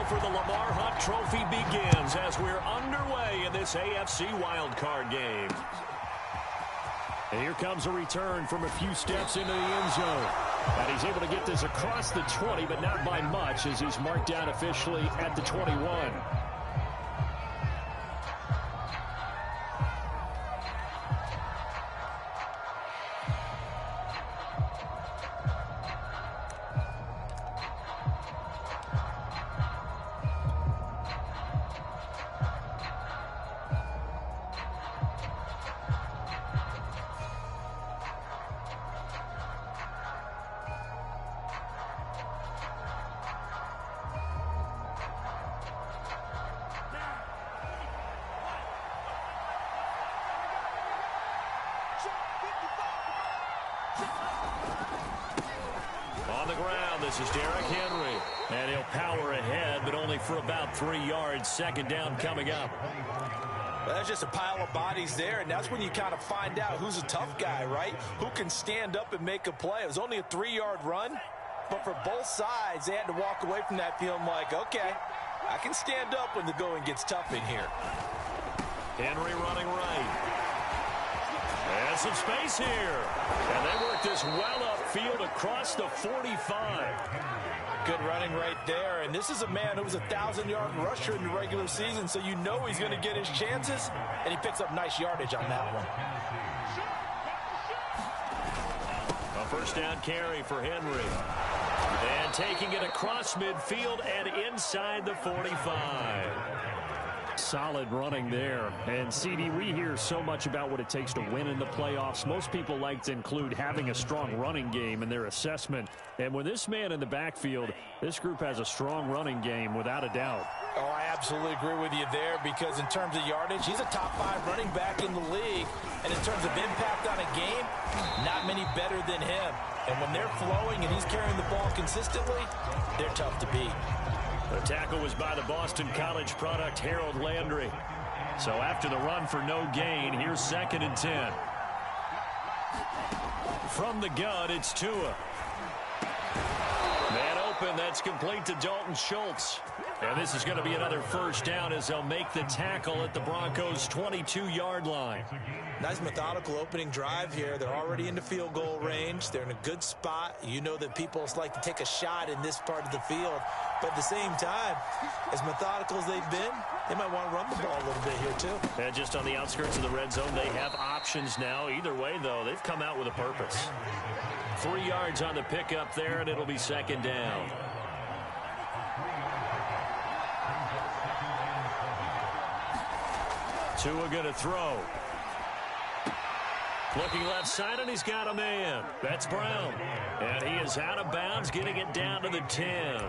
for the Lamar Hunt Trophy begins as we're underway in this AFC wildcard game. And here comes a return from a few steps into the end zone. And he's able to get this across the 20, but not by much as he's marked down officially at the 21. On the ground, this is Derrick Henry. And he'll power ahead, but only for about 3 yards. Second down coming up. Well, that's just a pile of bodies there, and that's when you kind of find out who's a tough guy, right? Who can stand up and make a play. It was only a 3-yard run, but for both sides, they had to walk away from that feeling like, okay, I can stand up when the going gets tough in here. Henry running right. And some space here. And they work this well upfield across the 45. Good running right there. And this is a man who was a 1,000-yard rusher in the regular season, so you know he's going to get his chances. And he picks up nice yardage on that one. A first down carry for Henry. And taking it across midfield and inside the 45. Solid running there. And, CD, we hear so much about what it takes to win in the playoffs. Most people like to include having a strong running game in their assessment. And with this man in the backfield, this group has a strong running game without a doubt. Oh, I absolutely agree with you there because in terms of yardage, he's a top 5 running back in the league. And in terms of impact on a game, not many better than him. And when they're flowing and he's carrying the ball consistently, they're tough to beat. The tackle was by the Boston College product, Harold Landry. So after the run for no gain, here's 2nd and 10. From the gun, it's Tua. Man open, that's complete to Dalton Schultz. And this is going to be another first down as they'll make the tackle at the Broncos' 22-yard line. Nice methodical opening drive here. They're already into field goal range. They're in a good spot. You know that people like to take a shot in this part of the field. But at the same time, as methodical as they've been, they might want to run the ball a little bit here too. And just on the outskirts of the red zone, they have options now. Either way, though, they've come out with a purpose. 3 yards on the pickup there, and it'll be 2nd down. Tua going to throw. Looking left side, and he's got a man. That's Brown. And he is out of bounds, getting it down to the 10.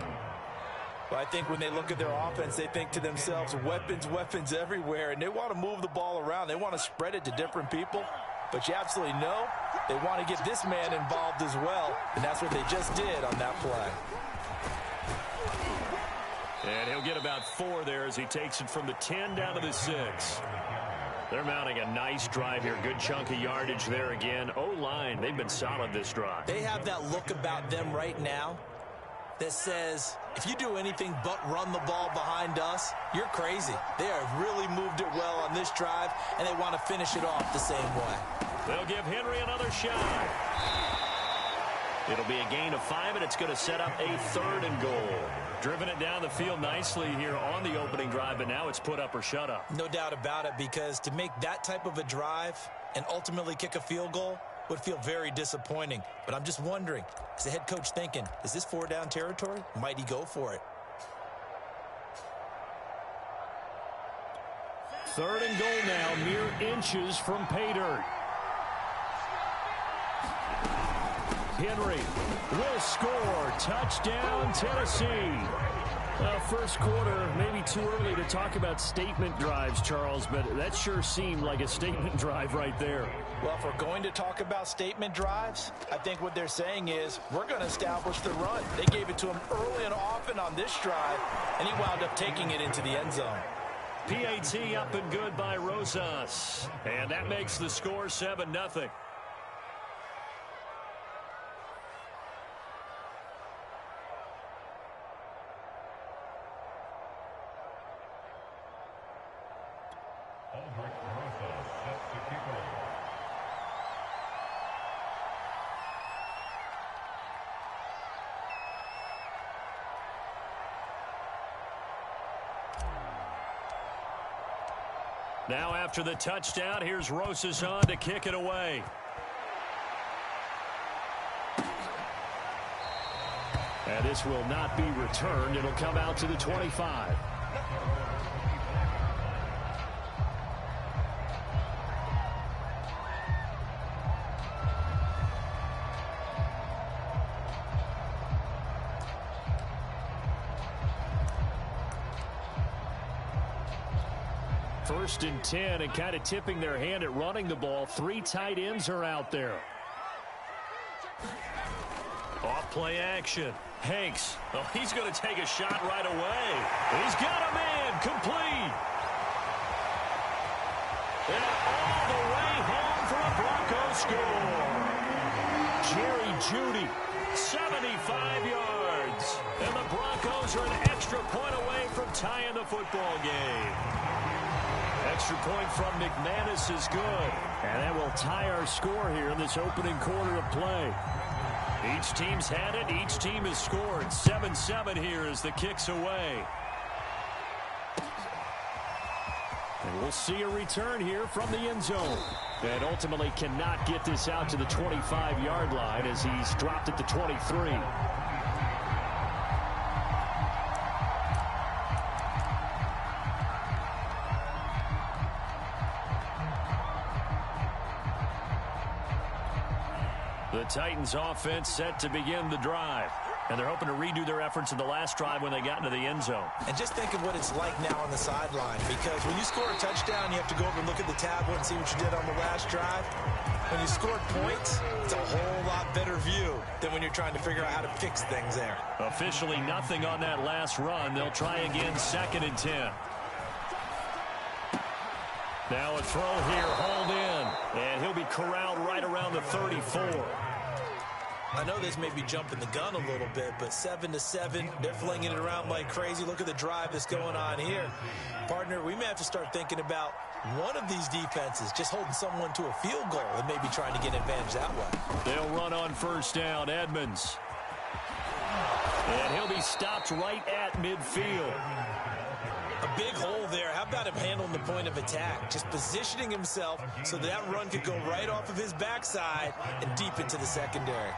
Well, I think when they look at their offense, they think to themselves, weapons, weapons everywhere, and they want to move the ball around. They want to spread it to different people. But you absolutely know they want to get this man involved as well, and that's what they just did on that play. And he'll get about 4 there as he takes it from the 10 down to the 6. They're mounting a nice drive here. Good chunk of yardage there again. O-line, they've been solid this drive. They have that look about them right now that says, if you do anything but run the ball behind us, you're crazy. They have really moved it well on this drive, and they want to finish it off the same way. They'll give Henry another shot. It'll be a gain of 5, and it's going to set up a 3rd and goal. Driven it down the field nicely here on the opening drive, but now it's put up or shut up. No doubt about it, because to make that type of a drive and ultimately kick a field goal would feel very disappointing. But I'm just wondering, is the head coach thinking, is this 4-down territory? Might he go for it? 3rd and goal now, mere inches from pay dirt. Henry will score. Touchdown, Tennessee. First quarter, maybe too early to talk about statement drives, Charles, but that sure seemed like a statement drive right there. Well, if we're going to talk about statement drives, I think what they're saying is we're going to establish the run. They gave it to him early and often on this drive, and he wound up taking it into the end zone. PAT up and good by Rosas. And that makes the score 7-0. Now after the touchdown, here's Rosas on to kick it away. And this will not be returned. It'll come out to the 25. First and 10, and kind of tipping their hand at running the ball. 3 tight ends are out there. Off play action. Hanks. Oh, he's going to take a shot right away. He's got a man complete. And all the way home for a Bronco score. Jerry Jeudy, 75 yards. And the Broncos are an extra point away from tying the football game. Extra point from McManus is good. And that will tie our score here in this opening quarter of play. Each team's had it. Each team has scored. 7-7 here as the kick's away. And we'll see a return here from the end zone. And ultimately cannot get this out to the 25-yard line as he's dropped at the 23. The Titans offense set to begin the drive. And they're hoping to redo their efforts in the last drive when they got into the end zone. And just think of what it's like now on the sideline. Because when you score a touchdown, you have to go over and look at the tablet and see what you did on the last drive. When you scored points, it's a whole lot better view than when you're trying to figure out how to fix things there. Officially nothing on that last run. They'll try again 2nd and 10. Now a throw here, hauled in. And he'll be corralled right around the 34. I know this may be jumping the gun a little bit, but 7-7, they're flinging it around like crazy. Look at the drive that's going on here. Partner, we may have to start thinking about one of these defenses just holding someone to a field goal and maybe trying to get an advantage that way. They'll run on first down, Edmonds. And he'll be stopped right at midfield. A big hole there. How about him handling the point of attack? Just positioning himself so that run could go right off of his backside and deep into the secondary.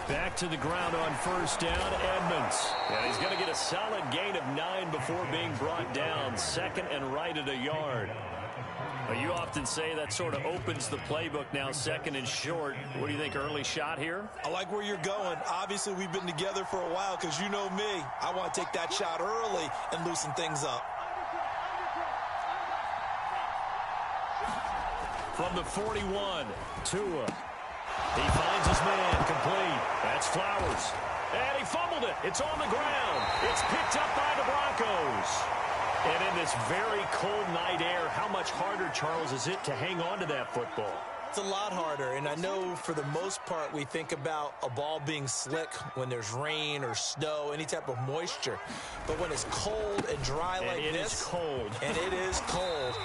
Back to the ground on first down, Edmonds. And he's going to get a solid gain of 9 before being brought down. 2nd and right at a yard. You often say that sort of opens the playbook now, 2nd and short. What do you think, early shot here? I like where you're going. Obviously, we've been together for a while because you know me. I want to take that shot early and loosen things up. From the 41, Tua. He finds his man complete. That's Flowers. And he fumbled it. It's on the ground. It's picked up by the Broncos. And in this very cold night air, how much harder, Charles, is it to hang on to that football? It's a lot harder, and I know for the most part we think about a ball being slick when there's rain or snow, any type of moisture. But when it's cold and dry like this, and it is cold, and it is cold,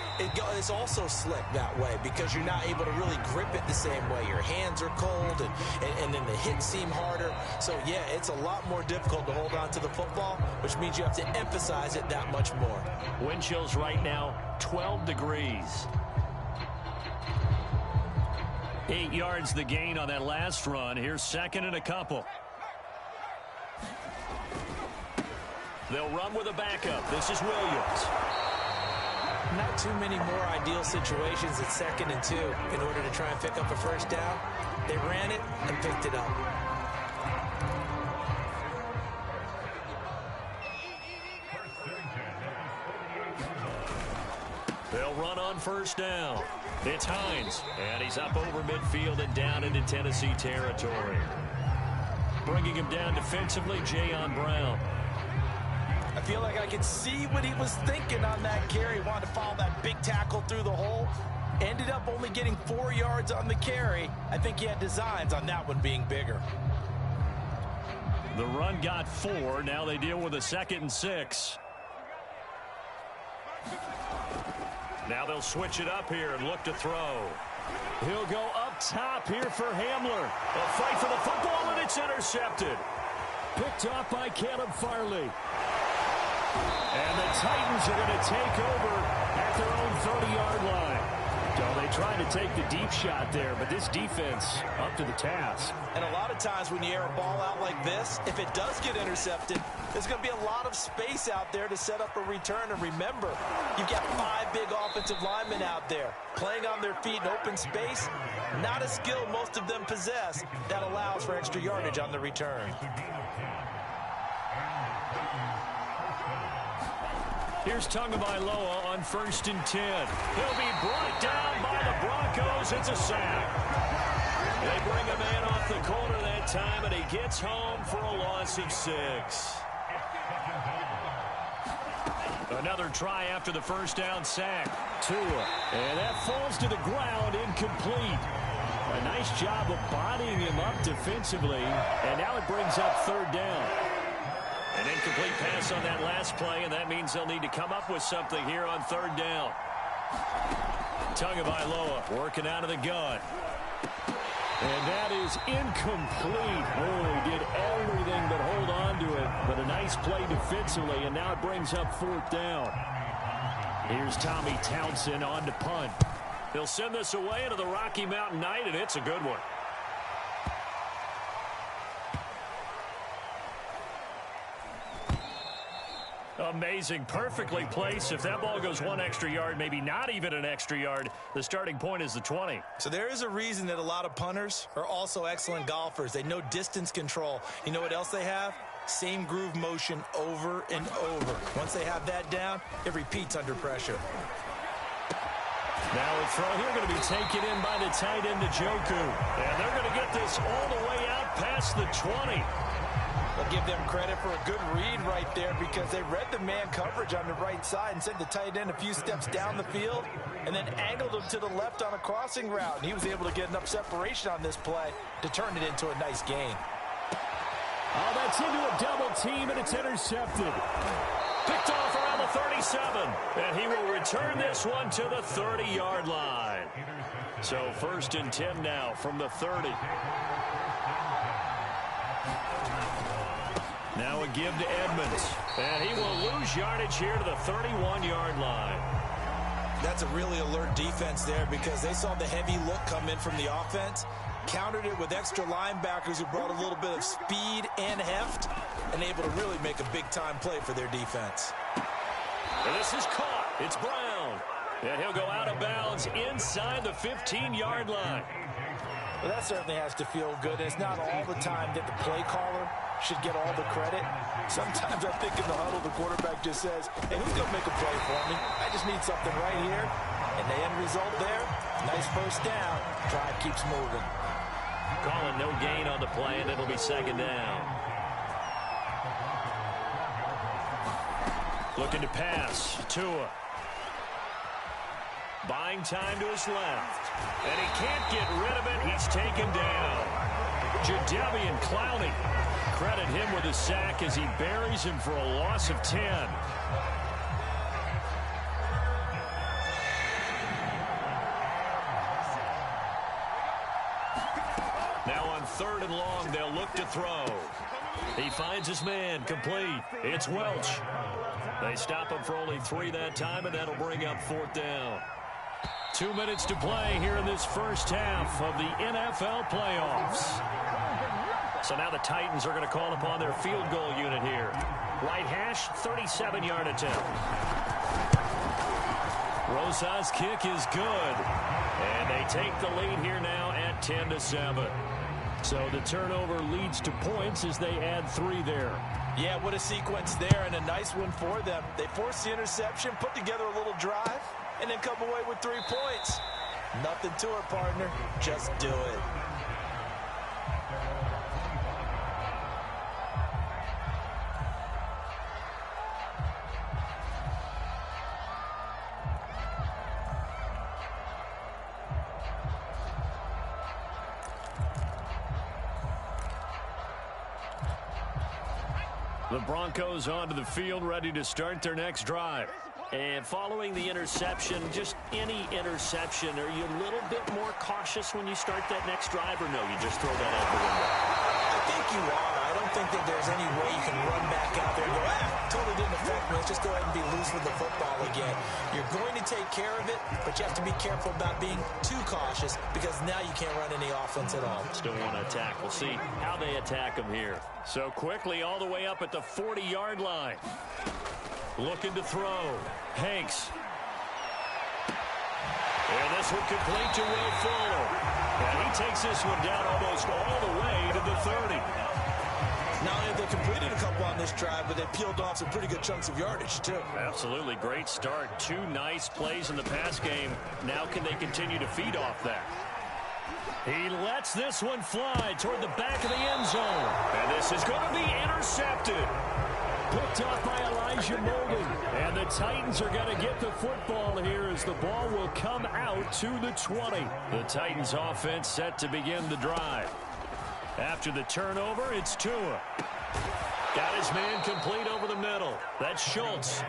it's also slick that way because you're not able to really grip it the same way. Your hands are cold, and then the hits seem harder. So, yeah, it's a lot more difficult to hold on to the football, which means you have to emphasize it that much more. Wind chills right now, 12 degrees. 8 yards the gain on that last run. Here's 2nd and a couple. They'll run with a backup. This is Williams. Not too many more ideal situations at 2nd and 2 in order to try and pick up a first down. They ran it and picked it up. They'll run on first down. It's Hines, and he's up over midfield and down into Tennessee territory. Bringing him down defensively, Jayon Brown. I feel like I can see what he was thinking on that carry. Wanted to follow that big tackle through the hole. Ended up only getting 4 yards on the carry. I think he had designs on that one being bigger. The run got 4. Now they deal with a 2nd and 6. Now they'll switch it up here and look to throw. He'll go up top here for Hamler. A fight for the football, and it's intercepted. Picked off by Caleb Farley. And the Titans are going to take over at their own 30-yard line. So they tried to take the deep shot there, but this defense up to the task. And a lot of times when you air a ball out like this, if it does get intercepted, there's going to be a lot of space out there to set up a return. And remember, you've got 5 big offensive linemen out there playing on their feet in open space. Not a skill most of them possess that allows for extra yardage on the return. Here's Tagovailoa on 1st and 10. He'll be brought down by the Broncos. It's a sack. They bring a man off the corner that time, and he gets home for a loss of 6. Another try after the first down sack. Tua. And that falls to the ground, incomplete. A nice job of bodying him up defensively, and now it brings up 3rd down. An incomplete pass on that last play, and that means they'll need to come up with something here on 3rd down. Tagovailoa working out of the gun. And that is incomplete. Oh, he did everything but hold on to it. But a nice play defensively, and now it brings up 4th down. Here's Tommy Townsend on to punt. He'll send this away into the Rocky Mountain night, and it's a good one. Amazing. Perfectly placed. If that ball goes 1 extra yard, maybe not even an extra yard, the starting point is the 20. So there is a reason that a lot of punters are also excellent golfers. They know distance control. You know what else they have? Same groove motion over and over. Once they have that down, it repeats under pressure. Now a throw here going to be taken in by the tight end, Njoku. And they're going to get this all the way out past the 20. I'll give them credit for a good read right there because they read the man coverage on the right side and sent the tight end a few steps down the field and then angled him to the left on a crossing route. And he was able to get enough separation on this play to turn it into a nice gain. Oh, that's into a double team, and it's intercepted. Picked off around the 37, and he will return this one to the 30-yard line. So 1st and 10 now from the 30. Now a give to Edmonds, and he will lose yardage here to the 31-yard line. That's a really alert defense there because they saw the heavy look come in from the offense, countered it with extra linebackers who brought a little bit of speed and heft, and able to really make a big-time play for their defense. And this is caught. It's Brown. And he'll go out of bounds inside the 15-yard line. Well, that certainly has to feel good. It's not all the time that the play caller should get all the credit. Sometimes I think in the huddle, the quarterback just says, hey, who's going to make a play for me? I just need something right here. And the end result there, nice first down. Drive keeps moving. Calling no gain on the play, and it'll be 2nd down. Looking to pass. Tua. Buying time to his left. And he can't get rid of it. He's taken down. Jadeveon Clowney. Credit him with a sack as he buries him for a loss of 10. Now on 3rd and long, they'll look to throw. He finds his man, complete. It's Welch. They stop him for only 3 that time, and that'll bring up 4th down. 2 minutes to play here in this first half of the NFL playoffs. So now the Titans are going to call upon their field goal unit here. Right hash, 37-yard attempt. Rosa's kick is good. And they take the lead here now at 10-7. So the turnover leads to points as they add 3 there. Yeah, what a sequence there, and a nice one for them. They force the interception, put together a little drive, and then come away with 3 points. Nothing to it, partner. Just do it. The Broncos onto the field, ready to start their next drive. And following the interception, just any interception, are you a little bit more cautious when you start that next drive, or no, you just throw that out the window? I think you are. I don't think that there's any way you can run back out there and go, totally didn't affect me. Let's just go ahead and be loose with the football again. You're going to take care of it, but you have to be careful about being too cautious because now you can't run any offense at all. Still want to attack. We'll see how they attack him here. So quickly all the way up at the 40-yard line. Looking to throw. Hanks. And this one complete to Will Fuller. And he takes this one down almost all the way to the 30. Not only have they completed a couple on this drive, but they peeled off some pretty good chunks of yardage, too. Absolutely. Great start. 2 nice plays in the pass game. Now can they continue to feed off that? He lets this one fly toward the back of the end zone. And this is going to be intercepted. Picked off by Elijah Molden. And the Titans are going to get the football here as the ball will come out to the 20. The Titans offense set to begin the drive. After the turnover, it's Tua. Got his man complete over the middle. That's Schultz.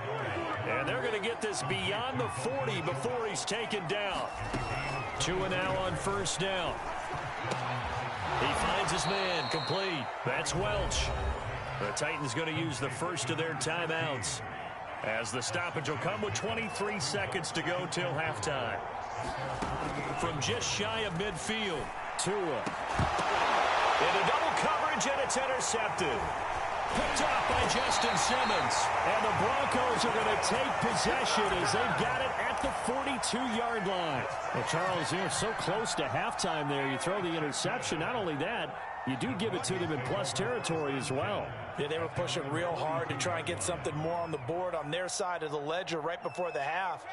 And they're going to get this beyond the 40 before he's taken down. Tua now on first down. He finds his man complete. That's Welch. The Titans going to use the first of their timeouts as the stoppage will come with 23 seconds to go till halftime. From just shy of midfield, Tua. Into double coverage, and it's intercepted. Picked off by Justin Simmons. And the Broncos are going to take possession as they've got it at the 42-yard line. Well, Charles, you're so close to halftime there. You throw the interception. Not only that, you do give it to them in plus territory as well. Yeah, they were pushing real hard to try and get something more on the board on their side of the ledger right before the half.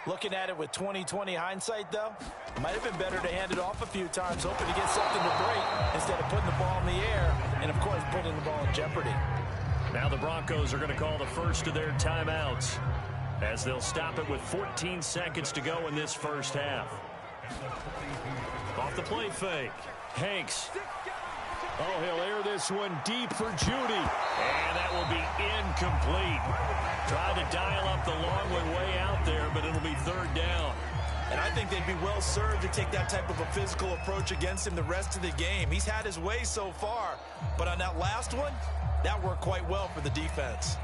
Looking at it with 20/20 hindsight, though, might have been better to hand it off a few times, hoping to get something to break instead of putting the ball in the air and, of course, putting the ball in jeopardy. Now the Broncos are going to call the first of their timeouts as they'll stop it with 14 seconds to go in this first half. Off the play fake. Hanks. Oh, he'll air this one deep for Judy. And that will be incomplete. Tried to dial up the long one way out there, but it'll be third down. And I think they'd be well served to take that type of a physical approach against him the rest of the game. He's had his way so far, but on that last one, that worked quite well for the defense.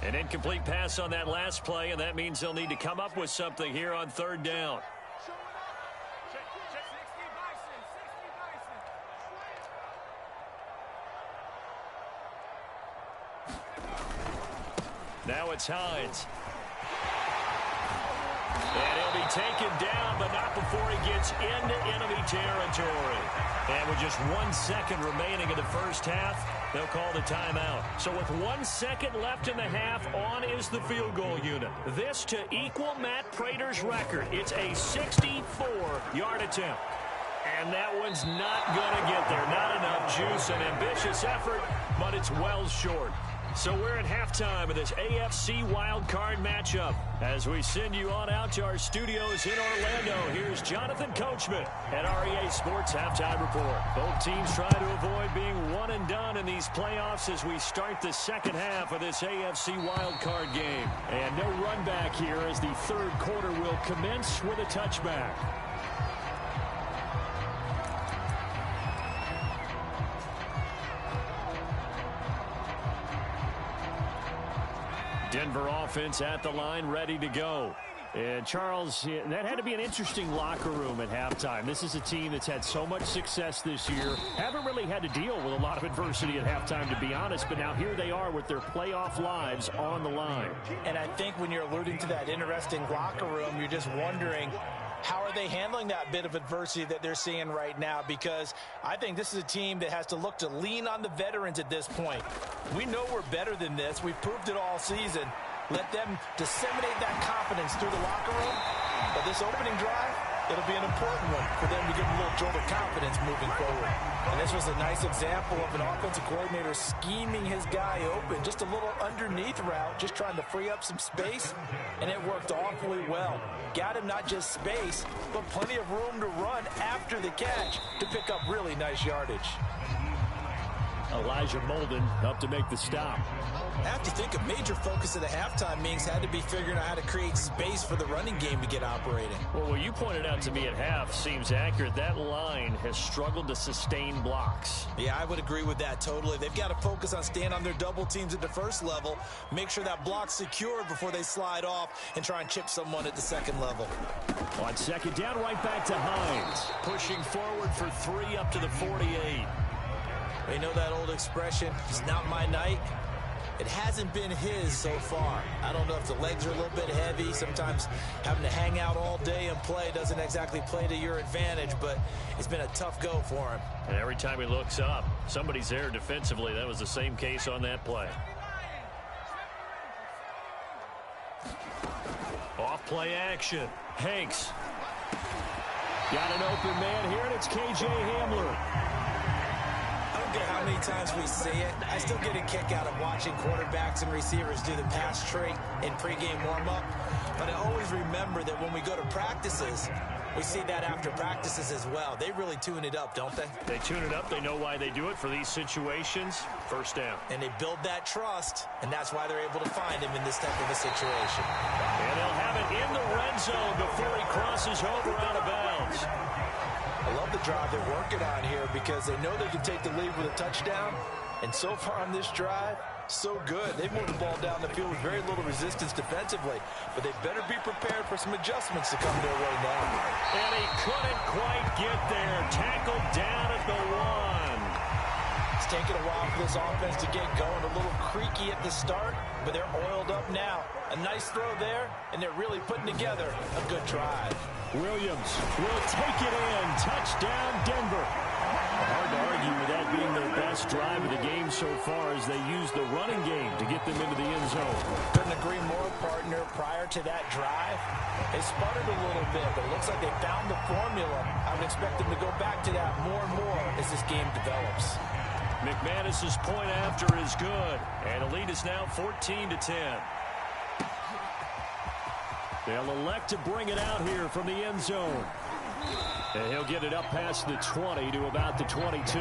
An incomplete pass on that last play, and that means they'll need to come up with something here on third down. Now it's Hines. And he'll be taken down, but not before he gets into enemy territory. And with just 1 second remaining in the first half, they'll call the timeout. So with 1 second left in the half, on is the field goal unit. This to equal Matt Prater's record. It's a 64-yard attempt. And that one's not going to get there. Not enough juice. An ambitious effort, but it's well short. So we're at halftime of this AFC wildcard matchup. As we send you on out to our studios in Orlando, here's Jonathan Coachman at REA Sports Halftime Report. Both teams try to avoid being one and done in these playoffs as we start the second half of this AFC wildcard game. And no run back here as the third quarter will commence with a touchback. Denver offense at the line, ready to go. And Charles, that had to be an interesting locker room at halftime. This is a team that's had so much success this year. Haven't really had to deal with a lot of adversity at halftime, to be honest. But now here they are with their playoff lives on the line. And I think when you're alluding to that interesting locker room, you're just wondering, how are they handling that bit of adversity that they're seeing right now? Because I think this is a team that has to look to lean on the veterans at this point. We know we're better than this. We've proved it all season. Let them disseminate that confidence through the locker room. But this opening drive, it'll be an important one for them to give them a little jolt of confidence moving forward. And this was a nice example of an offensive coordinator scheming his guy open. Just a little underneath route, just trying to free up some space. And it worked awfully well. Got him not just space, but plenty of room to run after the catch to pick up really nice yardage. Elijah Molden up to make the stop. I have to think a major focus of the halftime meetings had to be figuring out how to create space for the running game to get operating. Well, what you pointed out to me at half seems accurate. That line has struggled to sustain blocks. Yeah, I would agree with that totally. They've got to focus on staying on their double teams at the first level, make sure that block's secured before they slide off and try and chip someone at the second level. On second down, right back to Hines. Pushing forward for 3 up to the 48. You know that old expression, it's not my night. It hasn't been his so far. I don't know if the legs are a little bit heavy. Sometimes having to hang out all day and play doesn't exactly play to your advantage, but it's been a tough go for him. And every time he looks up, somebody's there defensively. That was the same case on that play. Off play action. Hanks. Got an open man here, and it's K.J. Hamler. I don't care how many times we see it. I still get a kick out of watching quarterbacks and receivers do the pass trick in pregame warm-up. But I always remember that when we go to practices, we see that after practices as well. They really tune it up, don't they? They tune it up. They know why they do it for these situations. First down. And they build that trust, and that's why they're able to find him in this type of a situation. And they'll have it in the red zone before he crosses over out of bounds. I love the drive they're working on here because they know they can take the lead with a touchdown. And so far on this drive, so good. They've moved the ball down the field with very little resistance defensively. But they better be prepared for some adjustments to come their way now. And he couldn't quite get there. Tackled down at the 1. It's taken a while for this offense to get going. A little creaky at the start, but they're oiled up now. A nice throw there, and they're really putting together a good drive. Williams will take it in. Touchdown, Denver. Hard to argue with that being their best drive of the game so far as they use the running game to get them into the end zone. Couldn't agree more, partner. Prior to that drive, they sputtered a little bit, but it looks like they found the formula. I would expect them to go back to that more and more as this game develops. McManus's point after is good, and the lead is now 14-10. They'll elect to bring it out here from the end zone. And he'll get it up past the 20 to about the 22.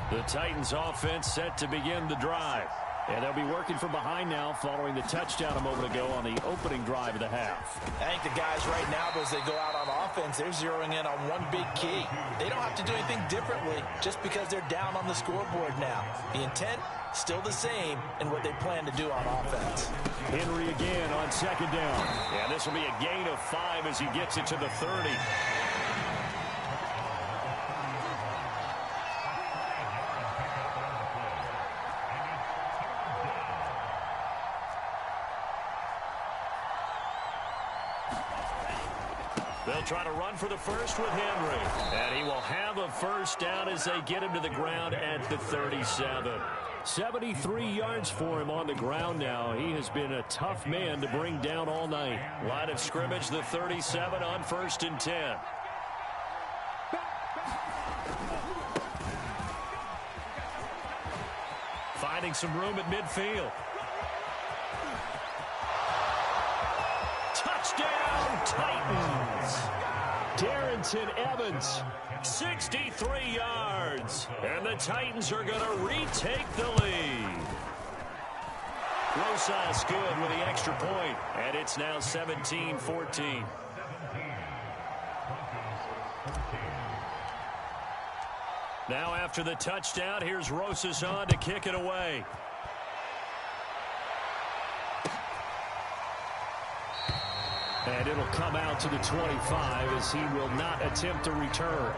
The Titans offense set to begin the drive. And they'll be working from behind now following the touchdown a moment ago on the opening drive of the half. I think the guys right now, as they go out on offense, they're zeroing in on one big key. They don't have to do anything differently just because they're down on the scoreboard now. The intent, still the same in what they plan to do on offense. Henry again on second down. And this will be a gain of 5 as he gets it to the 30. They'll try to run for the first with Henry. And he will have a first down as they get him to the ground at the 37. 73 yards for him on the ground now. He has been a tough man to bring down all night. Line of scrimmage, the 37 on 1st and 10. Finding some room at midfield. Touchdown, Titans. Darrington Evans, 63 yards. And the Titans are going to retake the lead. Rosas good with the extra point. And it's now 17-14. Now after the touchdown, here's Rosas on to kick it away. And it'll come out to the 25 as he will not attempt to return.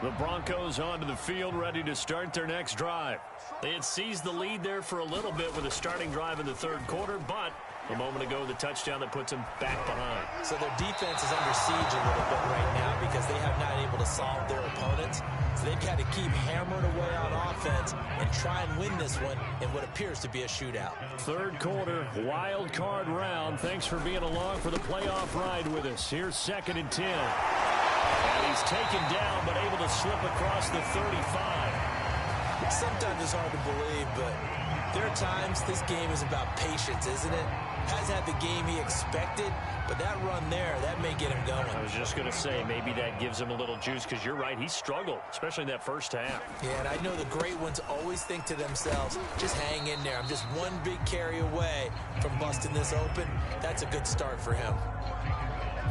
The Broncos onto the field, ready to start their next drive. They had seized the lead there for a little bit with a starting drive in the third quarter, but a moment ago, the touchdown that puts them back behind. So their defense is under siege a little bit right now because they have not able to solve their opponents. So they've got to keep hammering away on offense and try and win this one in what appears to be a shootout. Third quarter, wild card round. Thanks for being along for the playoff ride with us. Here's 2nd and 10. And he's taken down but able to slip across the 35. Sometimes it's hard to believe, but there are times this game is about patience, isn't it? Hasn't had the game he expected, but that run there, that may get him going. I was just going to say, maybe that gives him a little juice, because you're right, he struggled, especially in that first half. Yeah, and I know the great ones always think to themselves, just hang in there. I'm just one big carry away from busting this open. That's a good start for him.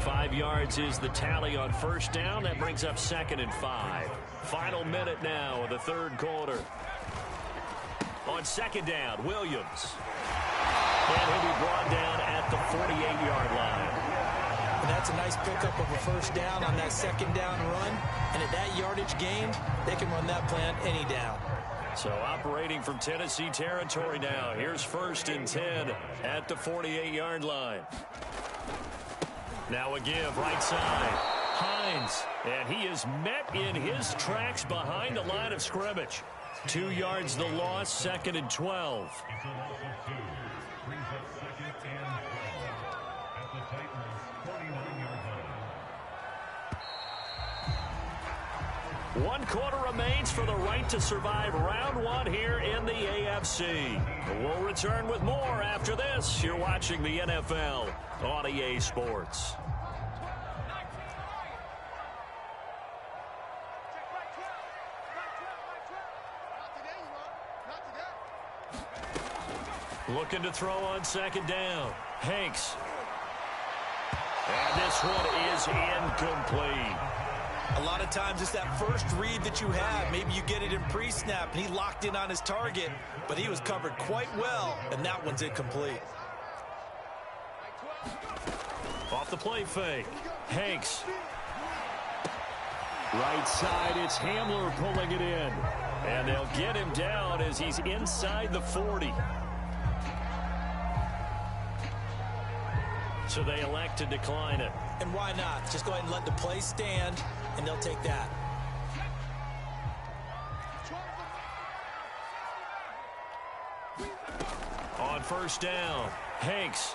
5 yards is the tally on first down. That brings up 2nd and 5. Final minute now of the third quarter. On 2nd down, Williams. And he'll be brought down at the 48-yard line. And that's a nice pickup of a first down on that 2nd down run. And at that yardage gain, they can run that play on any down. So operating from Tennessee territory now. Here's 1st and 10 at the 48-yard line. Now a give, right side. Hines, and he is met in his tracks behind the line of scrimmage. 2 yards the loss, 2nd and 12. One quarter remains for the right to survive round one here in the AFC. We'll return with more after this. You're watching the NFL on EA Sports. Looking to throw on 2nd down. Hanks. And this one is incomplete. A lot of times it's that first read that you have. Maybe you get it in pre-snap, and he locked in on his target, but he was covered quite well, and that one's incomplete. Off the play fake. Hanks. Right side, it's Hamler pulling it in. And they'll get him down as he's inside the 40. So they elect to decline it. And why not? Just go ahead and let the play stand, and they'll take that. On first down, Hanks.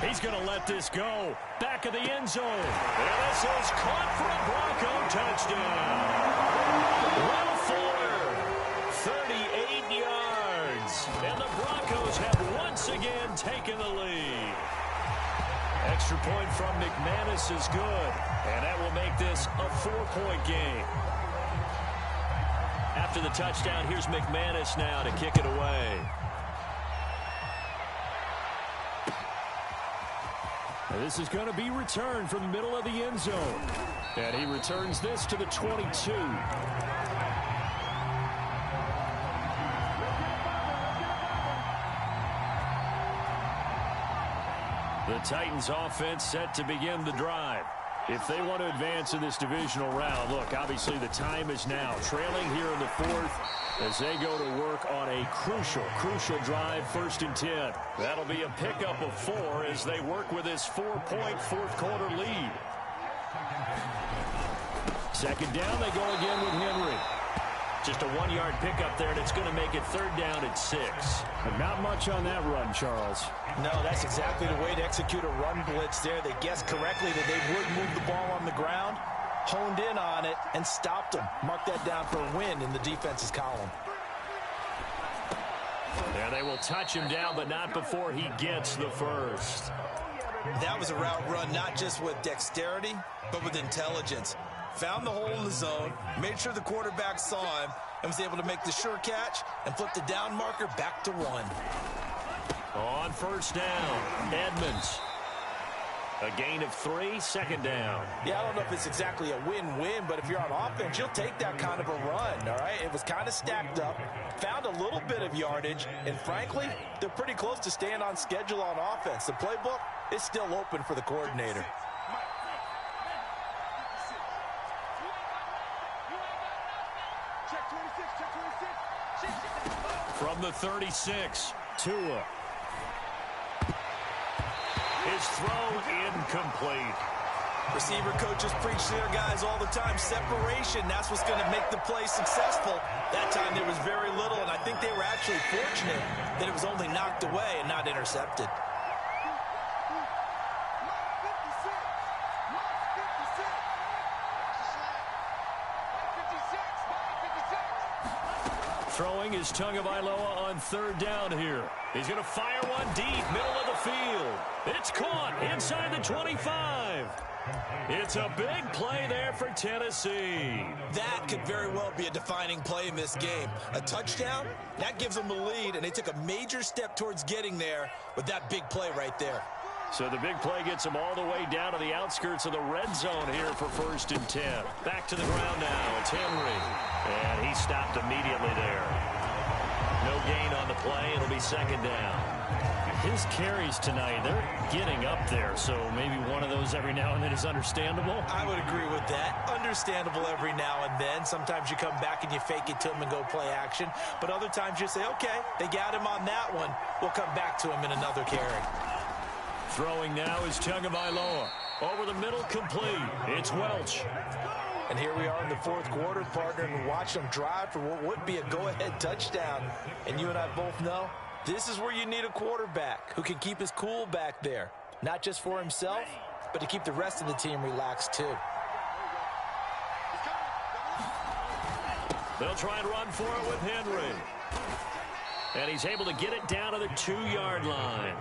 He's going to let this go. Back of the end zone. And this is caught for a Bronco touchdown. Will Fuller, 38 yards. And the Broncos have once again taken the lead. Extra point from McManus is good, and that will make this a 4-point game. After the touchdown, here's McManus now to kick it away. And this is going to be returned from the middle of the end zone. And he returns this to the 22. The Titans offense set to begin the drive. If they want to advance in this divisional round, look, obviously the time is now. Trailing here in the 4th as they go to work on a crucial drive, 1st and 10. That'll be a pickup of 4 as they work with this 4-point 4th quarter lead. 2nd down, they go again with Henry. Just a 1-yard pickup there, and it's going to make it 3rd down and 6. But not much on that run, Charles. No, that's exactly the way to execute a run blitz there. They guessed correctly that they would move the ball on the ground, honed in on it, and stopped them. Mark that down for a win in the defense's column. And they will touch him down, but not before he gets the first. That was a route run not just with dexterity, but with intelligence. Found the hole in the zone, made sure the quarterback saw him, and was able to make the sure catch and flip the down marker back to 1. On first down, Edmonds. A gain of 3, 2nd down. Yeah, I don't know if it's exactly a win-win, but if you're on offense, you'll take that kind of a run, all right? It was kind of stacked up, found a little bit of yardage, and frankly, they're pretty close to staying on schedule on offense. The playbook is still open for the coordinator. From the 36, Tua. His throw incomplete. Receiver coaches preach to their guys all the time. Separation, that's what's going to make the play successful. That time there was very little, and I think they were actually fortunate that it was only knocked away and not intercepted. Throwing is Tagovailoa on third down here. He's going to fire one deep, middle of the field. It's caught inside the 25. It's a big play there for Tennessee. That could very well be a defining play in this game. A touchdown, that gives them the lead, and they took a major step towards getting there with that big play right there. So the big play gets them all the way down to the outskirts of the red zone here for 1st and 10. Back to the ground now. It's Henry. And he stopped immediately there. No gain on the play. It'll be 2nd down. His carries tonight, they're getting up there. So maybe one of those every now and then is understandable. I would agree with that. Understandable every now and then. Sometimes you come back and you fake it to him and go play action. But other times you say, okay, they got him on that one. We'll come back to him in another carry. Throwing now is Tagovailoa. Over the middle, complete. It's Welch. And here we are in the 4th quarter, partner, and watch them drive for what would be a go-ahead touchdown. And you and I both know this is where you need a quarterback who can keep his cool back there. Not just for himself, but to keep the rest of the team relaxed too. They'll try and run for it with Henry. And he's able to get it down to the 2-yard line.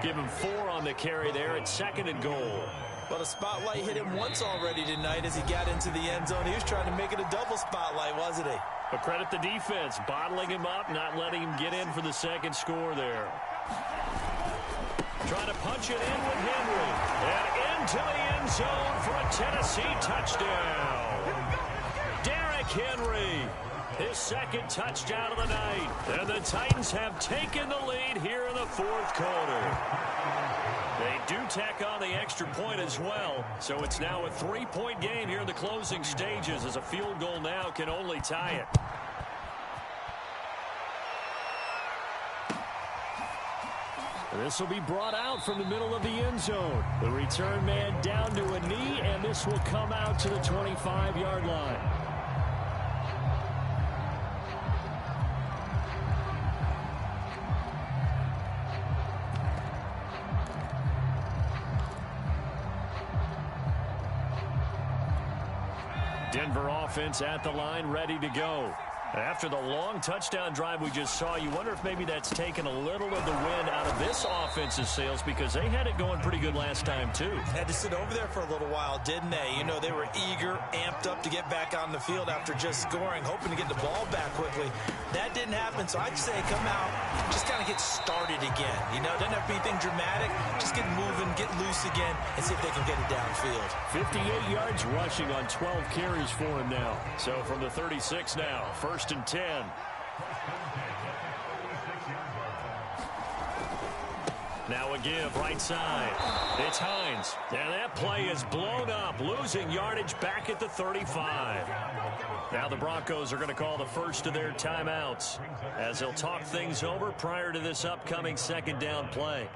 Give him 4 on the carry there at 2nd and goal. Well, the spotlight hit him once already tonight as he got into the end zone. He was trying to make it a double spotlight, wasn't he? But credit the defense, bottling him up, not letting him get in for the 2nd score there. Trying to punch it in with Henry. And into the end zone for a Tennessee touchdown. Derrick Henry. His 2nd touchdown of the night. And the Titans have taken the lead here in the 4th quarter. They do tack on the extra point as well. So it's now a 3-point game here in the closing stages as a field goal now can only tie it. This will be brought out from the middle of the end zone. The return man down to a knee, and this will come out to the 25-yard line. Denver offense at the line, ready to go. After the long touchdown drive we just saw, you wonder if maybe that's taken a little of the wind out of this offense's sails because they had it going pretty good last time, too. Had to sit over there for a little while, didn't they? You know, they were eager, amped up to get back on the field after just scoring, hoping to get the ball back quickly. That didn't happen, so I'd say come out, just kind of get started again. You know, doesn't have to be anything dramatic. Just get moving, get loose again, and see if they can get it downfield. 58 yards rushing on 12 carries for him now. So from the 36 now, 1st and 10. Now a give, right side. It's Hines. And that play is blown up, losing yardage back at the 35. Now the Broncos are going to call the first of their timeouts as they'll talk things over prior to this upcoming 2nd down play.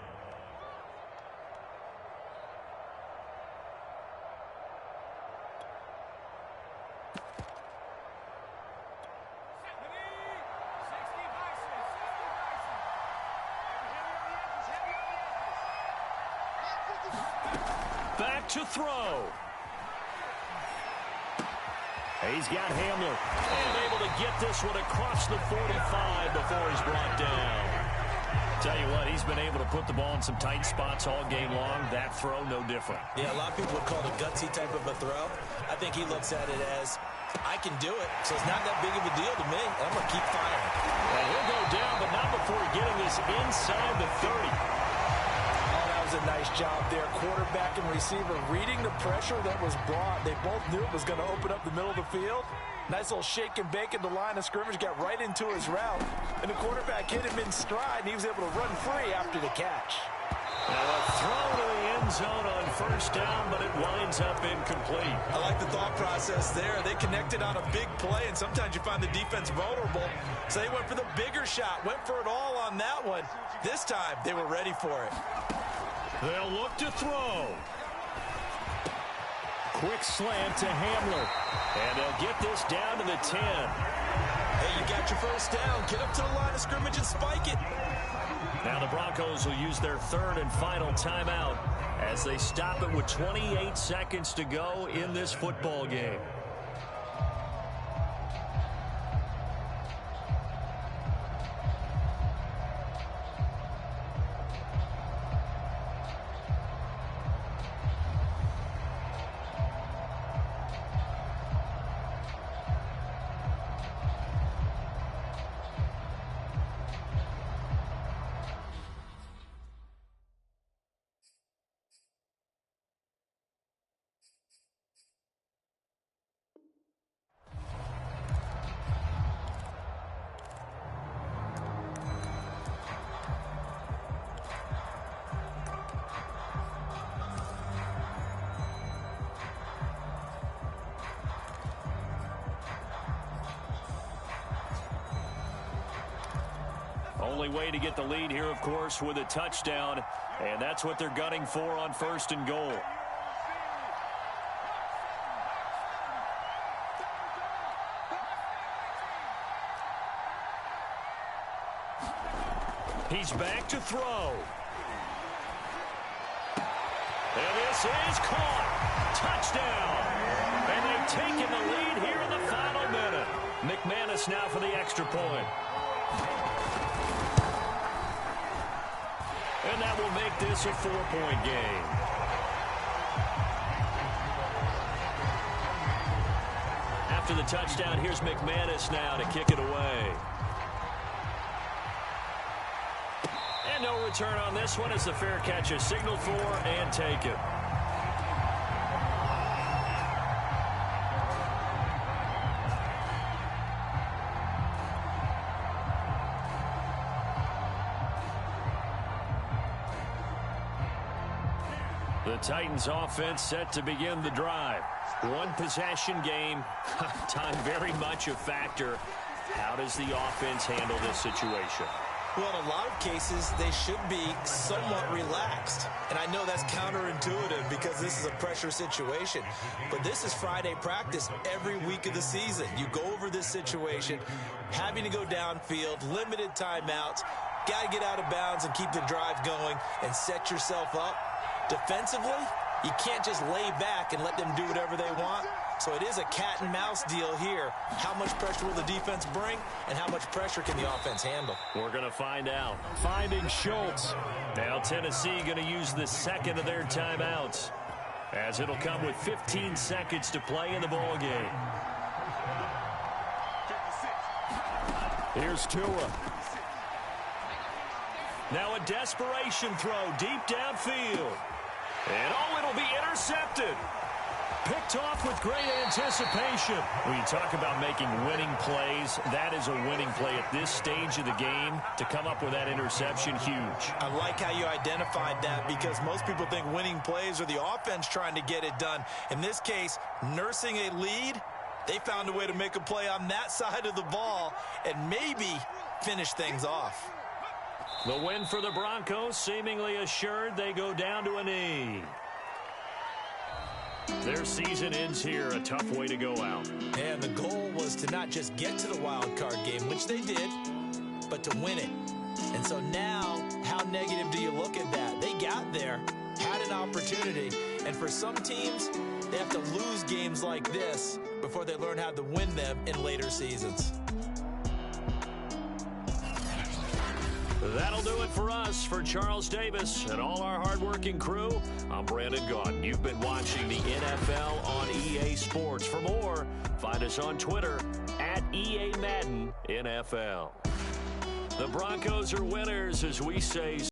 Back to throw. He's got Hamler. And able to get this one across the 45 before he's brought down. Tell you what, he's been able to put the ball in some tight spots all game long. That throw, no different. Yeah, a lot of people would call it a gutsy type of a throw. I think he looks at it as, I can do it, so it's not that big of a deal to me. I'm going to keep firing. And he'll go down, but not before getting this inside the 30. A nice job there. Quarterback and receiver reading the pressure that was brought. They both knew it was going to open up the middle of the field. Nice little shake and bake at the line of scrimmage. Got right into his route. And the quarterback hit him in stride, and he was able to run free after the catch. Now a throw to the end zone on 1st down, but it winds up incomplete. I like the thought process there. They connected on a big play, and sometimes you find the defense vulnerable. So they went for the bigger shot, went for it all on that one. This time, they were ready for it. They'll look to throw. Quick slant to Hamler. And they'll get this down to the 10. Hey, you got your 1st down. Get up to the line of scrimmage and spike it. Now the Broncos will use their 3rd and final timeout as they stop it with 28 seconds to go in this football game. only way to get the lead here, of course, with a touchdown. And that's what they're gunning for on 1st and goal. He's back to throw. And this is caught. Touchdown. And they've taken the lead here in the final minute. McManus now for the extra point. And that will make this a 4-point game. After the touchdown, here's McManus now to kick it away. And no return on this one as the fair catch is signaled for and taken. The Titans offense set to begin the drive. One possession game. Time very much a factor. How does the offense handle this situation? Well, in a lot of cases, they should be somewhat relaxed. And I know that's counterintuitive because this is a pressure situation. But this is Friday practice every week of the season. You go over this situation, having to go downfield, limited timeouts, got to get out of bounds and keep the drive going and set yourself up. Defensively, you can't just lay back and let them do whatever they want. So it is a cat and mouse deal here. How much pressure will the defense bring, and how much pressure can the offense handle? We're going to find out. Finding Schultz. Now Tennessee going to use the second of their timeouts, as it'll come with 15 seconds to play in the ball game. Here's Tua. Now a desperation throw deep downfield. And it'll be intercepted. Picked off with great anticipation. When you talk about making winning plays, that is a winning play at this stage of the game. To come up with that interception, huge. I like how you identified that because most people think winning plays are the offense trying to get it done. In this case, nursing a lead, they found a way to make a play on that side of the ball and maybe finish things off. The win for the Broncos seemingly assured. They go down to a knee. Their season ends here. A tough way to go out. And the goal was to not just get to the wild card game, which they did, but to win it. And so now, how negative do you look at that? They got there, had an opportunity, and for some teams, they have to lose games like this before they learn how to win them in later seasons. That'll do it for us. For Charles Davis and all our hardworking crew, I'm Brandon Gaudin. You've been watching the NFL on EA Sports. For more, find us on Twitter at EA Madden NFL. The Broncos are winners, as we say.